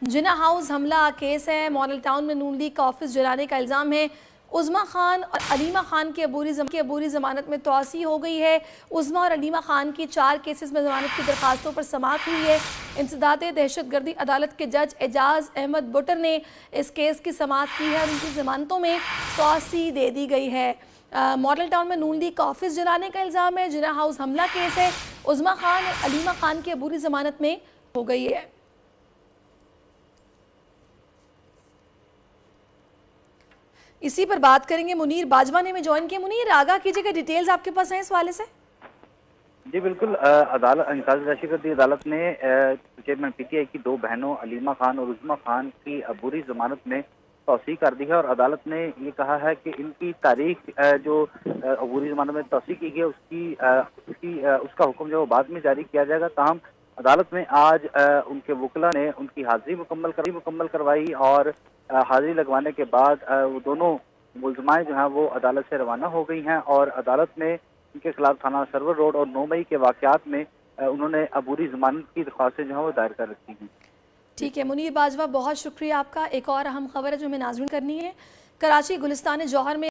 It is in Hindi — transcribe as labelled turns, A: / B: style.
A: जिना हाउस हमला केस है। मॉडल टाउन में नून लीग का ऑफिस जलाने का इल्ज़ाम है। उज़्मा खान और अलीमा खान की अबूरी ज़मानत में तोसी हो गई है। उज़्मा और अलीमा खान की 4 केसेस में ज़मानत की दरखास्तों पर समाअत हुई है। इंसदाद दहशतगर्दी अदालत के जज एजाज अहमद बुटर ने इस केस की समाअत की है और उनकी ज़मानतों में तोसी दे दी गई है। मॉडल टाउन में नून लीग का ऑफिस जलाने का इल्ज़ाम है। जिना हाउस हमला केस है। उज़्मा खान और अलीमा खान की अबूरी ज़मानत में हो गई है। इसी पर बात करेंगे। मुनीर बाजवा ने हमें ज्वाइन किया। मुनीर, आगाह कीजिएगा, डिटेल्स आपके पास हैं इस वाले से?
B: जी बिल्कुल। अदालत इंसाफ दहशतगर्दी अदालत ने चेयरमैन पीटीआई की 2 बहनों अलीमा खान और उज़्मा खान की अबूरी जमानत में तौसीह कर दी है और अदालत ने ये कहा है कि इनकी तारीख जो अबूरी जमानत में तौसीह की गई है उसका हुक्म जो बाद में जारी किया जाएगा। ताहम अदालत में आज उनके वकला ने उनकी हाजिरी मुकम्मल करवाई और हाजिरी लगवाने के बाद वो दोनों मुलजमाएं जो हैं वो अदालत से रवाना हो गई हैं और अदालत ने उनके खिलाफ थाना सरवर रोड और 9 मई के वाकयात में उन्होंने अबूरी जमानत की दरख्वास्तें जो हैं वो दायर कर रखी हैं।
A: ठीक है मुनीर बाजवा, बहुत शुक्रिया आपका। एक और अहम खबर है जो हमें नाज़रीन करनी है। कराची गुलिस्तान जौहर में